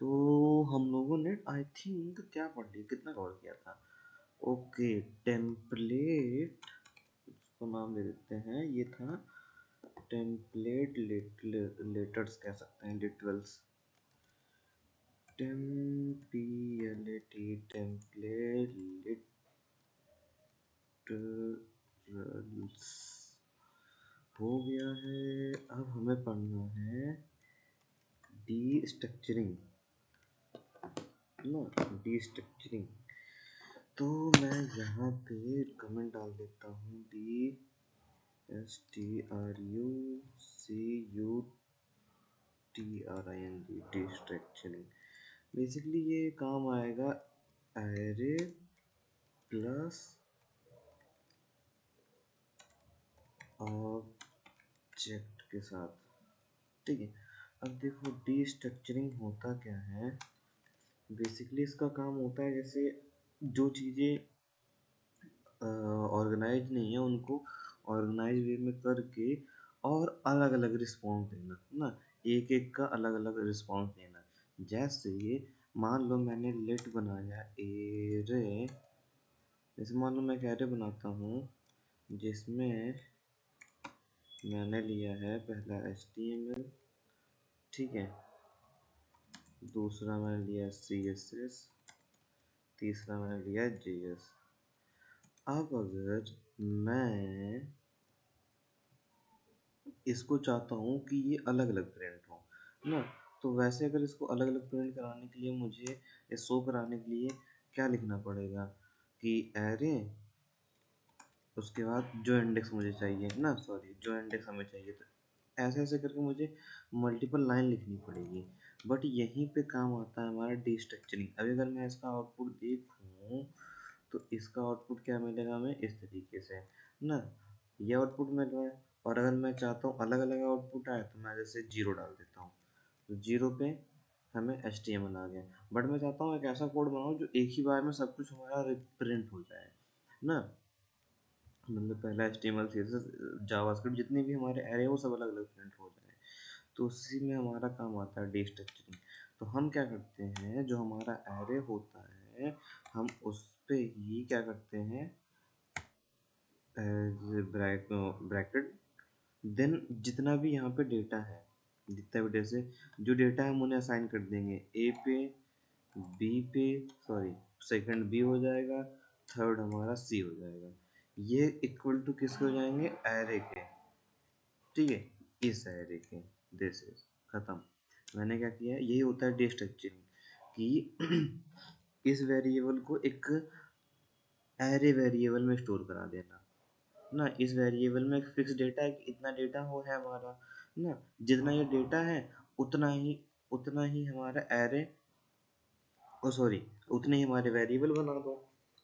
तो हम लोगों ने आई थिंक क्या पढ़ लिया, कितना कवर किया था। ओके, टेम्पलेट, इसको नाम दे देते हैं, ये था टेम्पलेट लेटर्स कह सकते हैं, लिटरल्स, टेम्पलेट लिटरल्स हो गया है। अब हमें पढ़ना है डी स्ट्रक्चरिंग ना, डी स्ट्रक्चरिंग। तो मैं यहाँ पे कमेंट डाल देता हूँ, DSTRUCUTRING, डी स्ट्रक्चरिंग। बेसिकली ये काम आएगा एरे प्लस ऑब्जेक्ट के साथ, ठीक है। अब देखो डी स्ट्रक्चरिंग होता क्या है। बेसिकली इसका काम होता है जैसे जो चीज़ें ऑर्गेनाइज नहीं है उनको ऑर्गेनाइज वे में करके और अलग अलग रिस्पॉन्स देना ना, एक एक का अलग अलग रिस्पॉन्स देना। जैसे मान लो मैंने लेट बनाया एरे, जैसे मान लो मैं एक एरे बनाता हूँ जिसमें मैंने लिया है पहला HTML, ठीक है, दूसरा मैंने लिया CSS, तीसरा मैंने लिया JS। अब अगर मैं इसको चाहता हूँ कि ये अलग अलग प्रिंट हो ना, तो वैसे अगर इसको अलग अलग प्रिंट कराने के लिए मुझे ये शो कराने के लिए क्या लिखना पड़ेगा कि एरे, उसके बाद जो इंडेक्स मुझे चाहिए ना, सॉरी जो इंडेक्स हमें चाहिए, तो ऐसे ऐसे करके मुझे मल्टीपल लाइन लिखनी पड़ेगी। बट यहीं पे काम आता है हमारा डी स्ट्रक्चरिंग। अभी अगर मैं इसका आउटपुट देखूँ तो इसका आउटपुट क्या मिलेगा हमें, इस तरीके से ना, ये आउटपुट मिल रहा है। और अगर मैं चाहता हूँ अलग अलग आउटपुट आए तो मैं जैसे 0 डाल देता हूँ, तो 0 पे हमें HTML आ गया। बट मैं चाहता हूँ एक ऐसा कोड बनाऊँ जो एक ही बार में सब कुछ हमारा प्रिंट हो जाए ना, मतलब पहला HTML CSS जावास्क्रिप्ट जितने भी हमारे एरे वो सब अलग अलग प्रिंट हो जाए। तो उसी में हमारा काम आता है डी स्ट्रक्चरिंग। तो हम क्या करते हैं, जो हमारा एरे होता है हम उस पे ही क्या करते हैं, ब्रैकेट, देन जितना भी यहाँ पे डेटा है, जितना भी जैसे जो डेटा है हम उन्हें असाइन कर देंगे, ए पे, बी पे, सॉरी सेकंड बी हो जाएगा, थर्ड हमारा सी हो जाएगा। ये इक्वल टू किसके हो जाएंगे, एरे के, ठीक है, इस एरे के। दिस इज खत्म। मैंने क्या किया है, यही होता है डी स्ट्रक्चरिंग कि इस वेरिएबल को एक एरे वेरिएबल में स्टोर करा देना ना। इस वेरिएबल में एक फिक्स डेटा है कि इतना डेटा हो है हमारा ना, जितना ये डेटा है उतना ही हमारा एरे, ओ सॉरी उतने ही हमारे वेरिएबल बना दो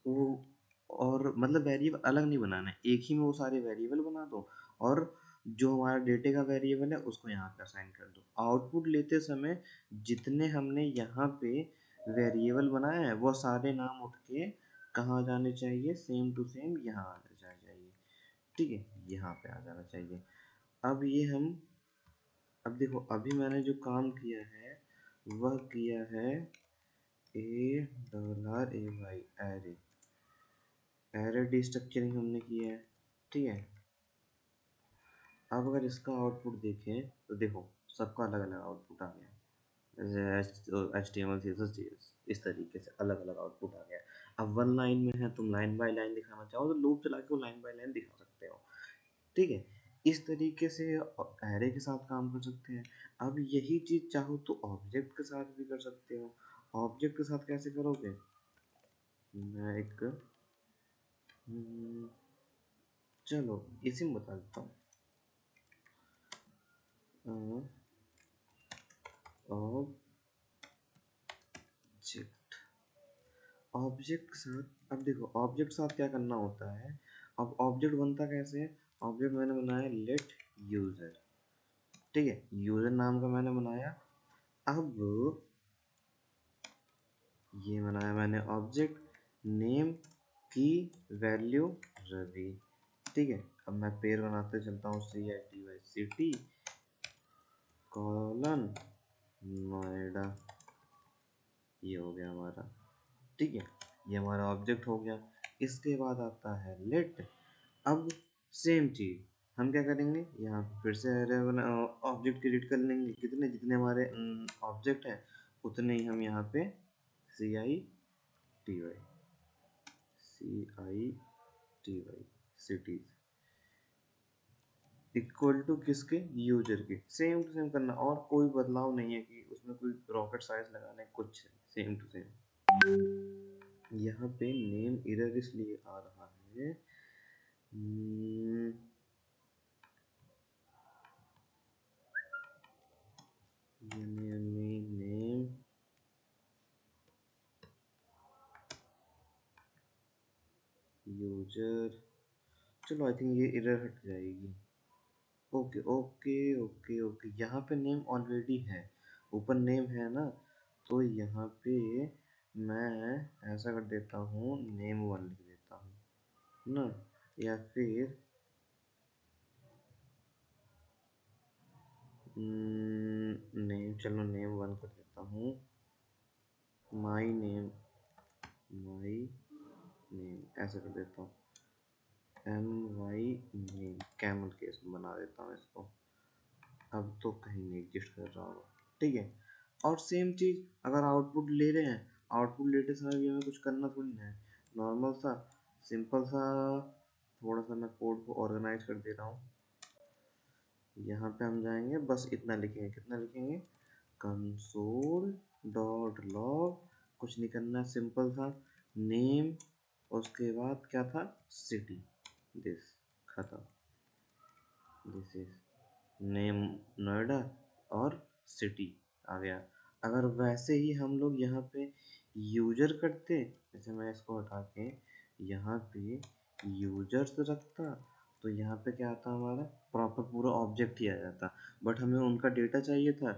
वो। और मतलब वेरिएबल अलग नहीं बनाना है, एक ही में वो सारे वेरिएबल बना दो, और जो हमारा डेटे का वेरिएबल है उसको यहाँ पे असाइन कर दो। आउटपुट लेते समय जितने हमने यहाँ पे वेरिएबल बनाए हैं वो सारे नाम उठ के कहाँ जाने चाहिए, सेम टू सेम यहाँ आ जाना चाहिए, ठीक है, यहाँ पे आ जाना चाहिए। अब ये हम, अब देखो अभी मैंने जो काम किया है वह किया है $A array, array D structuring हमने किया है, ठीक है। अब अगर इसका आउटपुट देखें तो देखो सबका अलग अलग आउटपुट आ गया, जैसे HTML CSS JS, इस तरीके से अलग अलग आउटपुट आ गया। अब वन लाइन में है, तुम लाइन बाय लाइन दिखाना चाहो तो लूप चला के वो लाइन बाय लाइन दिखा सकते हो, ठीक है। इस तरीके से एरे के साथ काम कर सकते हैं। अब यही चीज़ चाहो तो ऑब्जेक्ट के साथ भी कर सकते हो। ऑब्जेक्ट के साथ कैसे करोगे, मैं एक चलो इसी में बता देता हूँ। ऑब्जेक्ट, ऑब्जेक्ट के साथ, अब देखो ऑब्जेक्ट के साथ क्या करना होता है। अब ऑब्जेक्ट बनता कैसे है, ऑब्जेक्ट मैंने बनाया लेट यूजर, ठीक है, यूजर नाम का मैंने बनाया। अब ये बनाया मैंने ऑब्जेक्ट नेम की वैल्यू रवि, ठीक है। अब मैं पेड़ बनाते चलता हूँ, CITY सिटी कॉलन नोएडा, ये हो गया हमारा, ठीक है, ये हमारा ऑब्जेक्ट हो गया। इसके बाद आता है लेट। अब सेम चीज़ हम क्या करेंगे, यहाँ फिर से अरे ऑब्जेक्ट क्रिएट कर लेंगे, कितने जितने हमारे ऑब्जेक्ट हैं उतने ही हम यहाँ पे CITY CITY cities equal to किसके, यूजर के। सेम टू सेम करना, और कोई बदलाव नहीं है कि उसमें कोई रॉकेट साइंस लगाना है, कुछ सेम टू सेम। यहाँ पे नेम एरर इसलिए आ रहा है, नेम यूजर, चलो आई थिंक ये एरर हट जाएगी। ओके ओके ओके ओके, यहाँ पे नेम ऑलरेडी है, ऊपर नेम है ना, तो यहाँ पे मैं ऐसा कर देता हूँ, नेम 1 लिख देता हूँ ना, या फिर नेम, चलो नेम 1 कर देता हूँ, माई नेम, माई नेम ऐसा कर देता हूँ, MY नेम, कैमल केस बना देता हूँ इसको। अब तो कहीं नहीं एग्जिस्ट कर रहा होगा, ठीक है। और सेम चीज़ अगर आउटपुट ले रहे हैं, आउटपुट लेते समय भी हमें कुछ करना थोड़ी ना है, नॉर्मल सा सिंपल सा, थोड़ा सा मैं कोड को ऑर्गेनाइज कर दे रहा हूँ। यहाँ पे हम जाएंगे, बस इतना लिखेंगे, कितना लिखेंगे, कंसोल डॉट लॉग, कुछ नहीं करना, सिंपल था, नेम, उसके बाद क्या था, सिटी, दिस, खत्म, दिस इज नेम नोएडा और सिटी आ गया। अगर वैसे ही हम लोग यहाँ पे यूजर करते, जैसे मैं इसको हटा के यहाँ पे यूजर्स रखता, तो यहाँ पे क्या आता हमारा, प्रॉपर पूरा ऑब्जेक्ट ही आ जाता, बट हमें उनका डेटा चाहिए था,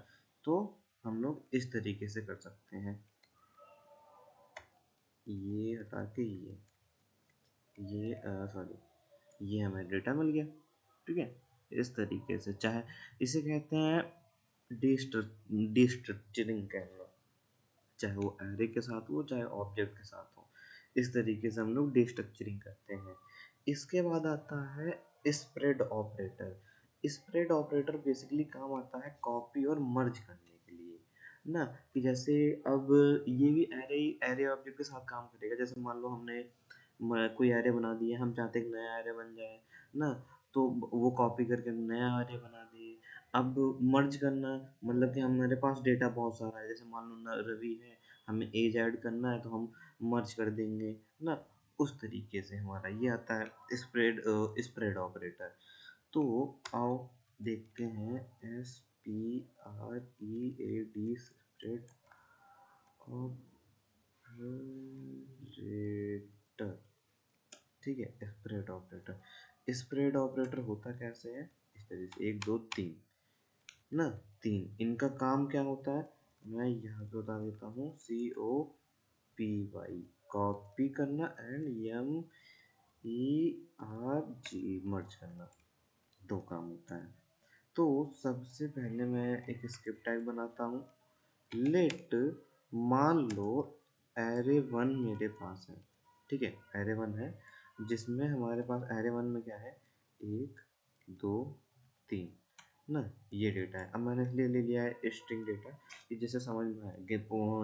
तो हम लोग इस तरीके से कर सकते हैं, ये हटा के ये सॉरी, ये हमें डेटा मिल गया, ठीक है। इस तरीके से, चाहे इसे कहते हैं डिस्ट्रक्चरिंग कह लो, चाहे वो एरे के साथ हो चाहे ऑब्जेक्ट के साथ हो, इस तरीके से हम लोग डिस्ट्रक्चरिंग करते हैं। इसके बाद आता है spread operator. Spread operator basically काम आता है कॉपी और मर्ज करने के लिए ना, कि जैसे अब ये भी एरे एरे ऑब्जेक्ट के साथ काम करेगा। जैसे मान लो हमने कोई एरे बना दिया, हम चाहते हैं कि नया एरे बन जाए ना, तो वो कॉपी करके नया एरे बना दिए। अब मर्ज करना, मतलब कि हमारे पास डेटा बहुत सारा है, जैसे मान लो रवि है, हमें एज ऐड करना है, तो हम मर्ज कर देंगे ना, उस तरीके से हमारा ये आता है स्प्रेड ऑपरेटर। तो आओ देखते हैं, SPREAD स्प्रेड ऑपरेटर, ठीक है, स्प्रेड ऑपरेटर। स्प्रेड ऑपरेटर होता कैसे है, इस तरीके से, 1 2 3 ना, 3, इनका काम क्या होता है, मैं यहाँ पे बता देता हूँ, COPY कॉपी करना, एंड MERG मर्ज करना, 2 काम होता है। तो सबसे पहले मैं एक स्क्रिप्ट टाइप बनाता हूँ, लेट, मान लो array1 मेरे पास है, ठीक है, array1 है, जिसमें हमारे पास array1 में क्या है, 1 2 3 ना, ये डेटा है। अब मैंने इसलिए ले लिया है स्ट्रिंग डेटा, कि जैसे समझ में आएगा,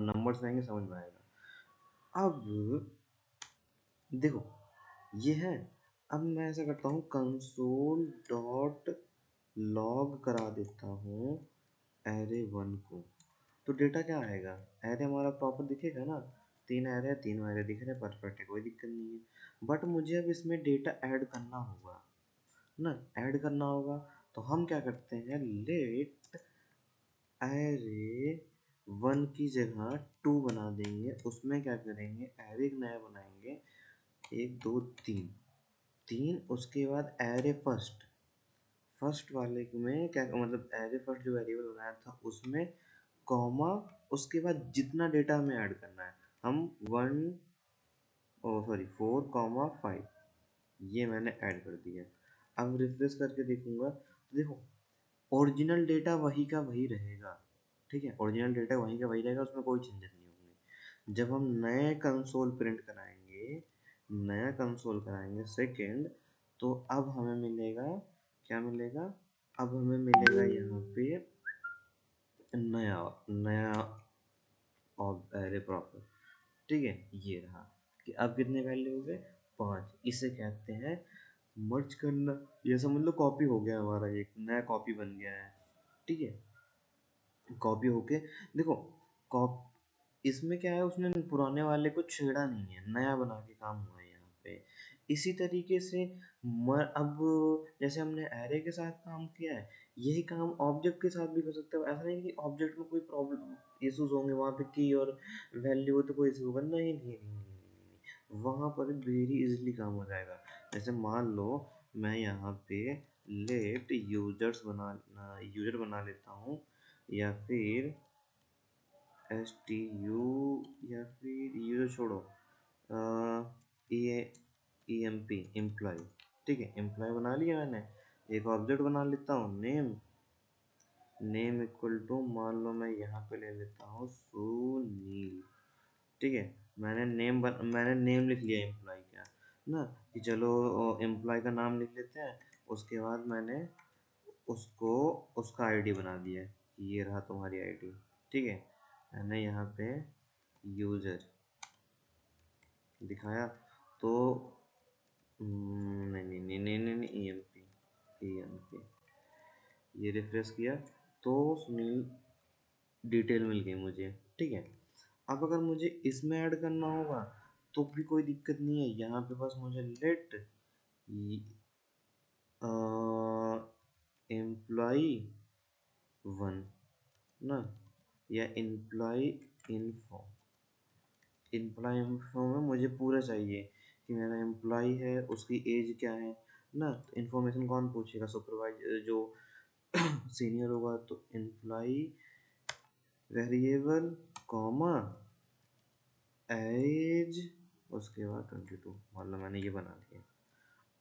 नंबर्स आएंगे समझ में आएगा। अब देखो ये है, अब मैं ऐसा करता हूँ, कंसोल डॉट लॉग करा देता हूँ array1 को, तो डेटा क्या आएगा, एरे हमारा प्रॉपर दिखेगा ना, 3 एरे है, तीनों एरे दिख रहे हैं, परफेक्ट है, कोई दिक्कत नहीं है। बट मुझे अब इसमें डेटा ऐड करना होगा ना, ऐड करना होगा, तो हम क्या करते हैं, लेट array1 की जगह 2 बना देंगे, उसमें क्या करेंगे, एरे एक नया बनाएंगे, 1 2 3, उसके बाद एरे फर्स्ट, फर्स्ट वाले में क्या मतलब, एरे फर्स्ट जो वेरिएबल बनाया था उसमें कॉमा, उसके बाद जितना डेटा हमें ऐड करना है, हम 4 5 ये मैंने ऐड कर दिया। अब रिफ्रेश करके देखूंगा, तो देखो ओरिजिनल डेटा वही का वही रहेगा, ठीक है, ओरिजिनल डेटा वही का वही रहेगा, उसमें कोई चेंजेस नहीं होंगे। जब हम नए कंसोल प्रिंट कराएंगे, नया कंसोल कराएंगे सेकंड, तो अब हमें मिलेगा, क्या मिलेगा, अब हमें मिलेगा यहाँ पे नया नया एरे प्रॉपर। ठीक है, ये रहा कि अब कितने वैल्यू हो गए, 5। इसे कहते हैं मर्ज करना। ये समझ लो कॉपी हो गया, हमारा एक नया कॉपी बन गया है। ठीक है, कॉपी होके देखो, कॉप इसमें क्या है, उसने पुराने वाले को छेड़ा नहीं है, नया बना के काम हुआ है यहाँ पे। इसी तरीके से अब जैसे हमने एरे के साथ काम किया है, यही काम ऑब्जेक्ट के साथ भी कर सकते हो। ऐसा नहीं कि ऑब्जेक्ट में कोई प्रॉब्लम इश्यूज होंगे, वहाँ पे की और वैल्यू हो तो कोई इशू होगा, नहीं, वहाँ पर वेरी इजीली काम हो जाएगा। जैसे मान लो मैं यहाँ पे लेट यूजर बना लेता हूँ, या फिर एस टी यू, या फिर ये छोड़ो, ई ई एम पी एम्प्लॉय। ठीक है, एम्प्लॉय बना लिया मैंने। एक ऑब्जेक्ट बना लेता हूँ नेम, नेम इक्वल टू, मान लो मैं यहाँ पे ले लेता हूँ सुनील। ठीक है, मैंने नेम लिख लिया एम्प्लॉय का ना, कि चलो एम्प्लॉय का नाम लिख लेते हैं। उसके बाद मैंने उसको उसका आईडी बना दिया कि ये रहा तुम्हारी आईडी। ठीक है, मैंने यहाँ पे यूजर दिखाया, तो नहीं, ई एम पी, ये रिफ्रेश किया तो सुनील डिटेल मिल गई मुझे। ठीक है, अब अगर मुझे इसमें ऐड करना होगा तो भी कोई दिक्कत नहीं है, यहाँ पे बस मुझे लेट एम्प्लॉई वन ना, या एम्प्लॉय इन्फो में मुझे पूरा चाहिए कि मेरा एम्प्लॉय है, उसकी एज क्या है ना। तो इन्फॉर्मेशन कौन पूछेगा, सुपरवाइजर जो सीनियर होगा, तो एम्प्लॉय वेरिएबल कॉमा एज, उसके बाद 22, मान लो मैंने ये बना दिया।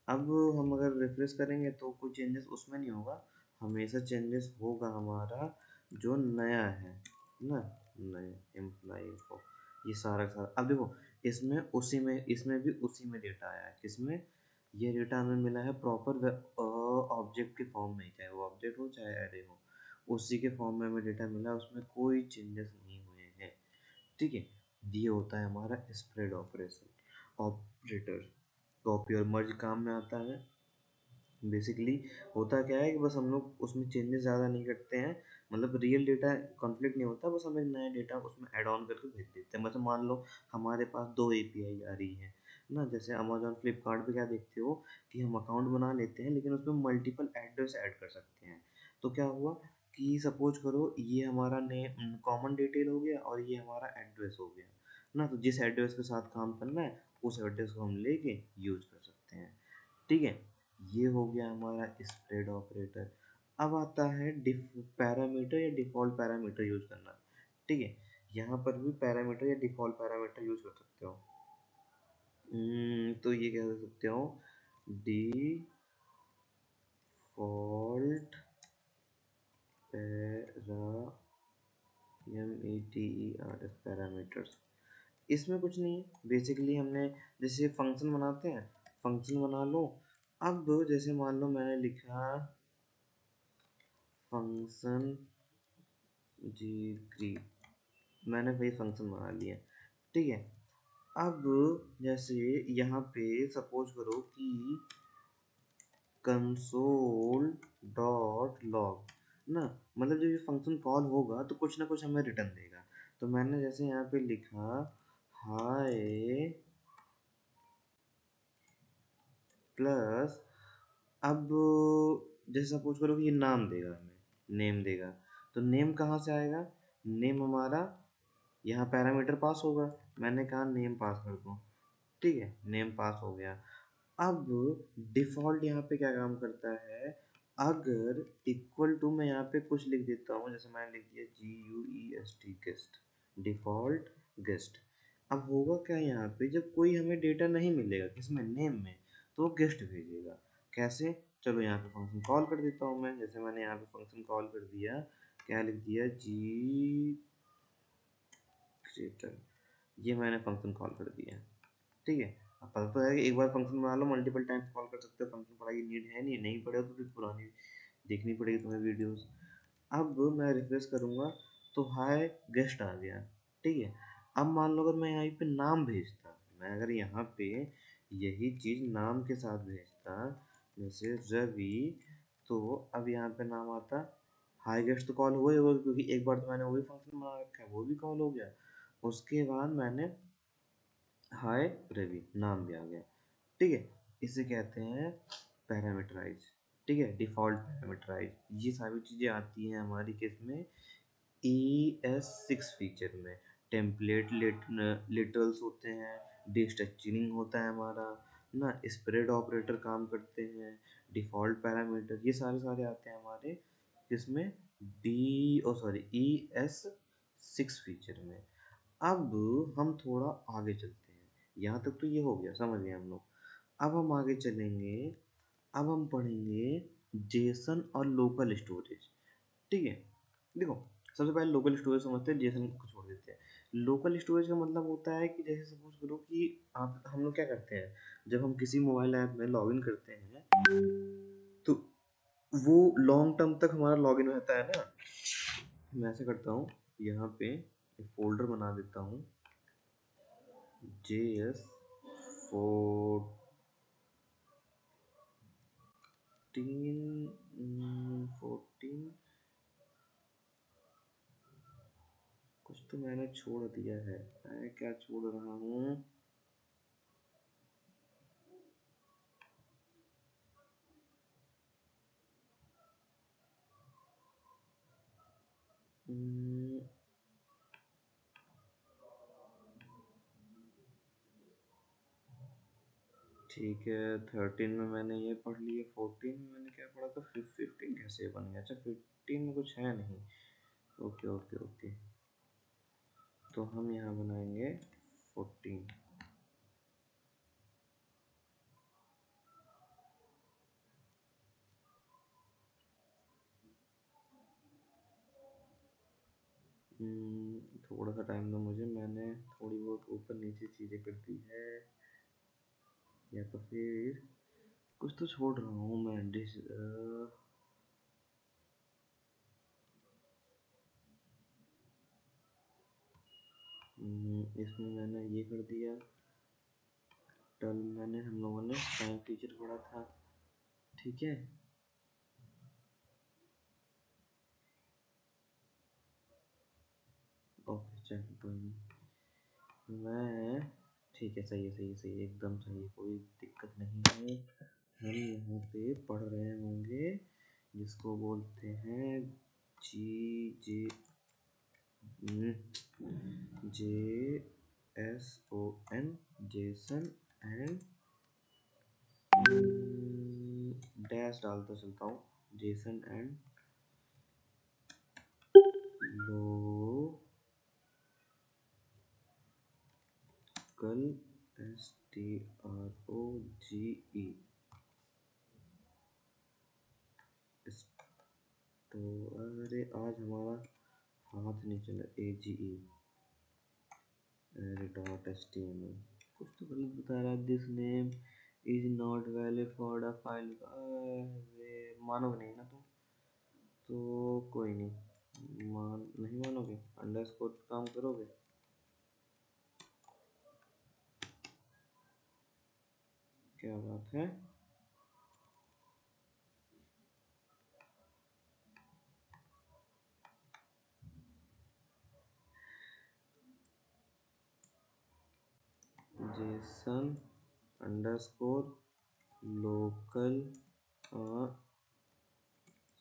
अब हम अगर रिफ्रेश करेंगे तो कोई चेंजेस उसमें नहीं होगा, हमेशा चेंजेस होगा हमारा जो नया है ना, नए एम्प्लॉय को। ये सारा का सारा अब देखो, इसमें भी उसी में डेटा आया है। किसमें, ये डेटा हमें मिला है प्रॉपर ऑब्जेक्ट के फॉर्म में, चाहे वो ऑब्जेक्ट हो चाहे एरे हो, उसी के फॉर्म में हमें डेटा मिला, उसमें कोई चेंजेस नहीं हुए हैं। ठीक है, ये होता है हमारा स्प्रेड ऑपरेशन ऑपरेटर। कॉपी और मर्ज काम में आता है। बेसिकली होता क्या है कि बस हम लोग उसमें चेंजेस ज़्यादा नहीं करते हैं, मतलब रियल डेटा कॉन्फ्लिक्ट नहीं होता, बस हम एक नया डेटा उसमें ऐड ऑन करके भेज देते हैं। मतलब मान लो हमारे पास 2 एपीआई आ रही है ना, जैसे अमेजोन फ्लिपकार्ट पे क्या देखते हो कि हम अकाउंट बना लेते हैं, लेकिन उसमें मल्टीपल एड्रेस ऐड कर सकते हैं। तो क्या हुआ कि सपोज करो ये हमारा नेम कॉमन डिटेल हो गया और ये हमारा एड्रेस हो गया ना, तो जिस एड्रेस के साथ काम करना है उस एड्रेस को हम लेके यूज कर सकते हैं। ठीक है, ये हो गया हमारा स्प्रेड ऑपरेटर। अब आता है पैरामीटर या डिफ़ॉल्ट पैरामीटर यूज करना। ठीक है, यहाँ पर भी पैरामीटर या डिफ़ॉल्ट पैरामीटर यूज कर सकते हो। तो ये कह सकते हो डिफ़ॉल्ट पैरामीटर्स। इसमें कुछ नहीं है, बेसिकली हमने जैसे फंक्शन बनाते हैं, फंक्शन बना लो। अब जैसे मान लो मैंने लिखा फंक्शन जी ग्रीट, मैंने वही फंक्शन बना लिया। ठीक है, अब जैसे यहाँ पे सपोज करो कि कंसोल डॉट लॉग ना, मतलब जब ये फंक्शन कॉल होगा तो कुछ ना कुछ हमें रिटर्न देगा। तो मैंने जैसे यहाँ पे लिखा हाय प्लस, अब जैसे सपोज करो कि ये नाम देगा, हमें नेम देगा, तो नेम कहाँ से आएगा, नेम हमारा यहाँ पैरामीटर पास होगा, मैंने कहा नेम पास कर दो। ठीक है, नेम पास हो गया। अब डिफ़ॉल्ट यहाँ पे क्या काम करता है, अगर इक्वल टू मैं यहाँ पे कुछ लिख देता हूँ, जैसे मैंने लिख दिया GUEST गेस्ट, डिफ़ॉल्ट गेस्ट। अब होगा क्या यहाँ पे, जब कोई हमें डेटा नहीं मिलेगा किसमें, नेम में, तो गेस्ट भेजेगा। कैसे, चलो यहाँ पे फंक्शन कॉल कर देता हूँ मैं। जैसे मैंने यहाँ पे फंक्शन कॉल कर दिया, क्या लिख दिया, जी क्रिएटर, ये मैंने फंक्शन कॉल कर दिया। ठीक है, अब पता तो है कि एक बार फंक्शन बना लो मल्टीपल टाइम्स कॉल कर सकते हो, फंक्शन पढ़ाई की नीड है नहीं, नहीं पढ़े हो तो फिर पुरानी देखनी पड़ेगी तुम्हें वीडियोस। अब मैं रिफ्रेश करूँगा तो हाय गेस्ट आ गया। ठीक है, अब मान लो अगर मैं यहाँ पे नाम भेजता, मैं अगर यहाँ पे यही चीज़ नाम के साथ भेजता, जैसे रवि, तो अब यहाँ पे नाम आता, हाय गेस्ट तो कॉल हुआ ही होगा क्योंकि एक बार तो मैंने वही फंक्शन बना रखा है, वो भी कॉल हो गया। उसके बाद मैंने हाय रवि नाम भी आ गया। ठीक है, इसे कहते हैं पैरामीटराइज। ठीक है, डिफ़ॉल्ट पैरामीटराइज, ये सारी चीज़ें आती हैं हमारी किस में, ES6 फीचर में। टेम्पलेट लिटरल्स होते हैं, डिस्ट्रक्चरिंग होता है हमारा ना, स्प्रेड ऑपरेटर काम करते हैं, डिफ़ॉल्ट पैरामीटर, ये सारे सारे आते हैं हमारे किसमें, ES6 फीचर में। अब हम थोड़ा आगे चलते हैं, यहाँ तक तो ये हो गया, समझ गए हम लोग। अब हम आगे चलेंगे, अब हम पढ़ेंगे जेसन और लोकल स्टोरेज। ठीक है, देखो सबसे पहले लोकल स्टोरेज समझते हैं, जेसन को छोड़ देते हैं। लोकल स्टोरेज का मतलब होता है कि जैसे सपोज करो कि आप, हम लोग क्या करते हैं, जब हम किसी मोबाइल ऐप में लॉगिन करते हैं तो वो लॉन्ग टर्म तक हमारा लॉगिन रहता है ना। मैं ऐसे करता हूँ, यहाँ पे एक फोल्डर बना देता हूँ, JS14, 14, कुछ तो मैंने छोड़ दिया है, मैं क्या छोड़ रहा हूँ, ठीक है। 13 में मैंने ये पढ़ लिया, 14 में मैंने क्या पढ़ा था, 15 कैसे बन गया, अच्छा 15 में कुछ है नहीं। ओके ओके ओके, तो हम यहाँ बनाएंगे 14। थोड़ा सा टाइम दो मुझे, मैंने थोड़ी बहुत ऊपर नीचे चीज़ें कर दी है, या तो फिर कुछ तो छोड़ रहा हूँ मैं। इसमें मैंने ये कर दिया, टर्म मैंने, हम लोगों ने टाइम फीचर पढ़ा था। ठीक है, ओके चल कोई नहीं, मैं, ठीक है, सही है सही है सही है, एकदम सही है, कोई दिक्कत नहीं है। हम यहाँ पे पढ़ रहे होंगे जिसको बोलते हैं जी JSON, जेसन एंड डैश डालता चलता हूँ, जेसन एंड लोकल STROGE, तो अरे आज हमारा हाथ नहीं चला, AGE .html, कुछ तो गलत बता रहा है, this name is not valid for the file. अरे मानोगे नहीं ना तुम, तो कोई नहीं, नहीं मानोगे, अंडरस्कोर काम करोगे, क्या बात है। जेसन अंडरस्कोर लोकल,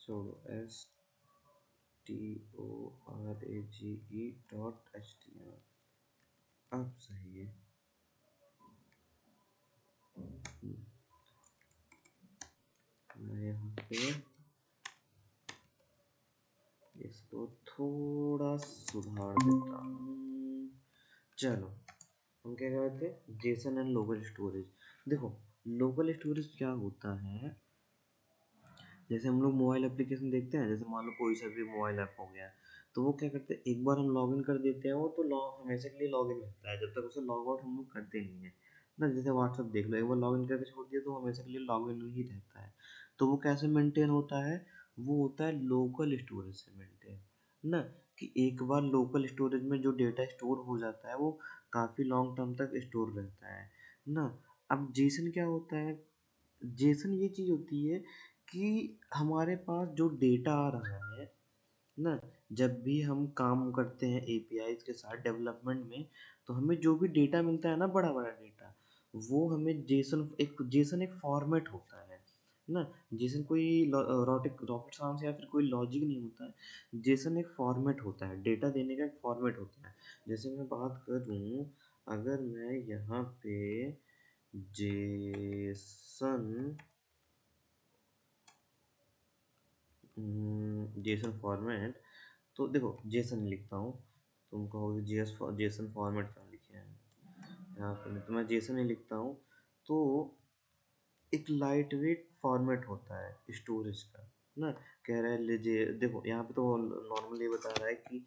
छोड़ो, STORAGE अब सही है। मैं यहाँ पे इसको थोड़ा सुधार देता हूँ। चलो, हम क्या कह रहे थे, जेसन एंड लोकल स्टोरेज। देखो लोकल स्टोरेज क्या होता है, जैसे हम लोग मोबाइल एप्लीकेशन देखते हैं, जैसे मान लो कोई सा भी मोबाइल ऐप हो गया, तो वो क्या करते हैं, एक बार हम लॉगिन कर देते हैं वो तो लॉग हमेशा के लिए लॉगिन रहता है, जब तक उसे लॉग आउट हम लोग करते नहीं है ना। जैसे व्हाट्सअप देख लो, एक बार लॉगिन करके छोड़ दिया तो हमेशा के लिए लॉगिन ही रहता है। तो वो कैसे मेंटेन होता है, वो होता है लोकल स्टोरेज से मेंटेन ना, कि एक बार लोकल स्टोरेज में जो डेटा स्टोर हो जाता है वो काफ़ी लॉन्ग टर्म तक स्टोर रहता है ना। अब जेसन क्या होता है, जेसन ये चीज़ होती है कि हमारे पास जो डेटा आ रहा है ना, जब भी हम काम करते हैं एपीआई के साथ डेवलपमेंट में, तो हमें जो भी डेटा मिलता है ना, बड़ा बड़ा डेटा, वो हमें जेसन एक फॉर्मेट होता है ना। जेसन कोई रॉकेट साइंस या फिर कोई लॉजिक नहीं होता है, जेसन एक फॉर्मेट होता है, डेटा देने का एक फॉर्मेट होता है। जैसे मैं बात करूँ, अगर मैं यहाँ पे जेसन जेसन फॉर्मेट, तो देखो जेसन लिखता हूँ, तुम कहोगे जेसन फॉर्मेट क्या लिखे हैं यहाँ पे, नहीं तो मैं जेसन ही लिखता हूँ। तो एक लाइट वेट फॉर्मेट होता है स्टोरेज का ना। कह रहा है लीजिए, देखो यहाँ पे तो नॉर्मली बता रहा है कि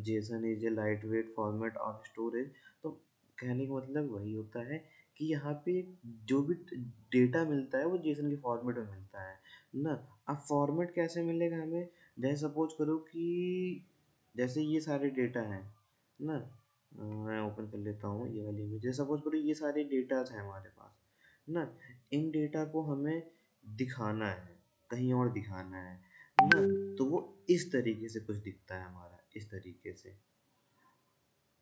Jason is a light weight format of storage. तो कहने का मतलब वही होता है कि यहाँ पे जो भी डेटा मिलता है वो जेसन के फॉर्मेट में मिलता है ना। अब फॉर्मेट कैसे मिलेगा हमें, जैसे सपोज करो कि जैसे ये सारे डेटा हैं ना, मैं ओपन कर लेता हूँ ये वाली इमेज। जैसे सपोज करो ये सारे डेटाज हैं हमारे पास ना, इन डेटा को हमें दिखाना है, कहीं और दिखाना है ना, तो वो इस तरीके से कुछ दिखता है हमारा, इस तरीके से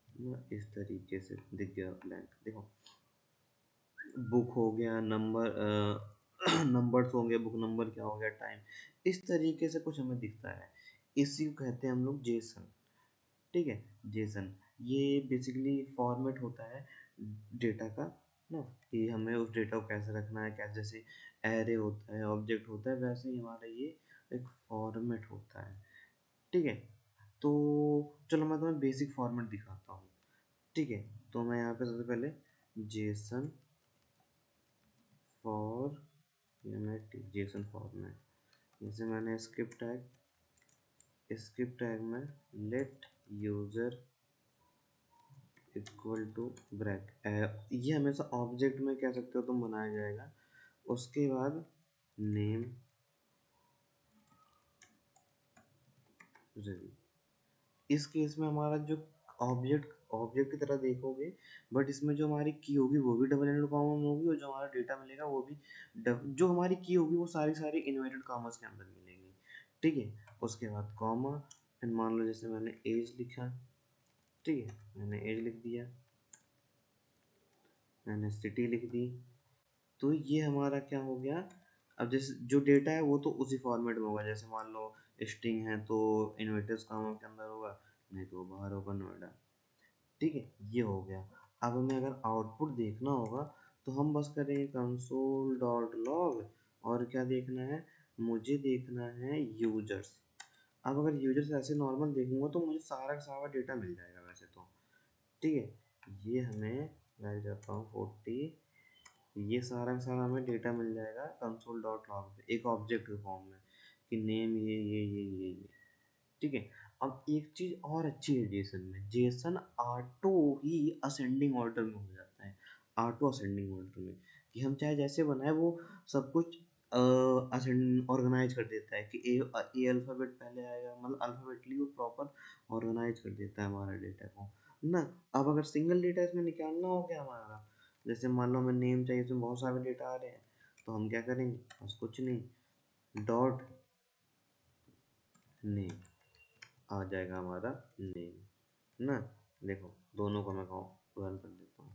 ना, इस तरीके से दिख गया ब्लैंक। देखो बुक हो गया, नंबर नंबर्स होंगे, बुक नंबर क्या हो गया, टाइम, इस तरीके से कुछ हमें दिखता है। इसी को कहते हैं हम लोग जेसन। ठीक है, जेसन ये बेसिकली फॉर्मेट होता है डेटा का ना, कि हमें उस डेटा को कैसे रखना है, कैसे, जैसे एरे होता है, ऑब्जेक्ट होता है, वैसे ही हमारा ये एक फॉर्मेट होता है। ठीक है, तो चलो मैं तुम्हें बेसिक फॉर्मेट दिखाता हूँ। ठीक है, तो मैं यहाँ पे सबसे पहले जेसन फॉर्मेट, जेसन फॉर्मेट, जैसे मैंने स्क्रिप्ट टैग में लेट यूजर इक्वल टू ब्रैक, ये हमेशा ऑब्जेक्ट में कह सकते हो तुम, बनाया जाएगा। उसके बाद नेम रवि, इस केस में हमारा जो ऑब्जेक्ट ऑब्जेक्ट की तरह देखोगे, बट इसमें जो हमारी की होगी वो भी डबल इनवर्टेड कॉमा में होगी, और जो हमारा डेटा मिलेगा वो भी जो हमारी की होगी वो सारी सारी इन्वर्टेड कॉमर्स के अंदर मिलेगी। ठीक है, उसके बाद कॉमा, फिर मान लो जैसे मैंने एज लिखा, ठीक है, मैंने एज लिख दिया, मैंने सिटी लिख दी, तो ये हमारा क्या हो गया। अब जैसे जो डेटा है वो तो उसी फॉर्मेट में होगा, जैसे मान लो स्ट्रिंग है तो इन्वर्टेड कॉमा के अंदर होगा, नहीं तो वो बाहर होगा नोएडा। ठीक है, ये हो गया। अब हमें अगर आउटपुट देखना होगा तो हम बस करेंगे कंसोल डॉट लॉग, और क्या देखना है, मुझे देखना है यूजर्स। अब अगर यूजर्स ऐसे नॉर्मल देखूंगा तो मुझे सारा का सारा डेटा मिल जाएगा वैसे तो। ठीक है, ये हमें लग जाता हूँ 40, ये सारा का सारा हमें डेटा मिल जाएगा कंसोल डॉट लॉग पे एक ऑब्जेक्ट के फॉर्म में, कि नेम ये। ठीक है, अब एक चीज़ और अच्छी है जेसन में, जेसन ऑटो ही असेंडिंग ऑर्डर में हो जाता है, ऑटो असेंडिंग ऑर्डर में, कि हम चाहे जैसे बनाए वो सब कुछ असेंड ऑर्गेनाइज कर देता है, कि ए अल्फ़ाबेट पहले आएगा, मतलब अल्फ़ाबेटली वो प्रॉपर ऑर्गेनाइज कर देता है हमारा डेटा को ना। अब अगर सिंगल डेटा इसमें निकालना हो गया हमारा, जैसे मान लो हमें नेम चाहिए, इसमें बहुत सारे डेटा आ रहे हैं, तो हम क्या करेंगे, बस कुछ नहीं, डॉट नेम आ जाएगा हमारा नेम ना। देखो दोनों को मैं रन कर देता हूँ,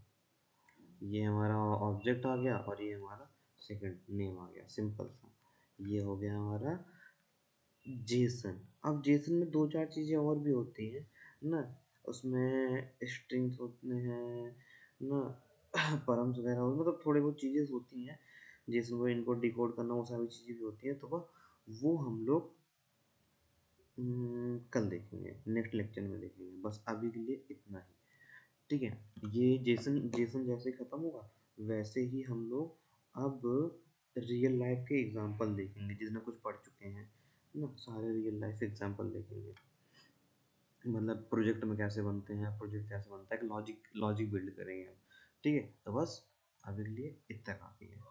ये हमारा ऑब्जेक्ट आ गया और ये हमारा सेकंड नेम आ गया, सिंपल सा, ये हो गया हमारा जेसन। अब जेसन में दो चार चीज़ें और भी होती हैं ना, उसमें स्ट्रिंग्स होते हैं ना, परम्स वगैरह मतलब थोड़ी बहुत चीज़ें होती हैं जेसन को इनको डिकोड करना, वो सारी चीज़ें भी होती हैं, तो वो हम लोग कल देखेंगे, नेक्स्ट लेक्चर में देखेंगे, बस अभी के लिए इतना ही। ठीक है, ये जेसन जेसन जैसे ख़त्म होगा वैसे ही हम लोग अब रियल लाइफ के एग्जांपल देखेंगे, जिसमें कुछ पढ़ चुके हैं ना, सारे रियल लाइफ एग्जांपल देखेंगे। मतलब प्रोजेक्ट में कैसे बनते हैं, प्रोजेक्ट कैसे बनता है, एक लॉजिक लॉजिक बिल्ड करेंगे हम। ठीक है, तो बस अभी के लिए इतना काफ़ी है।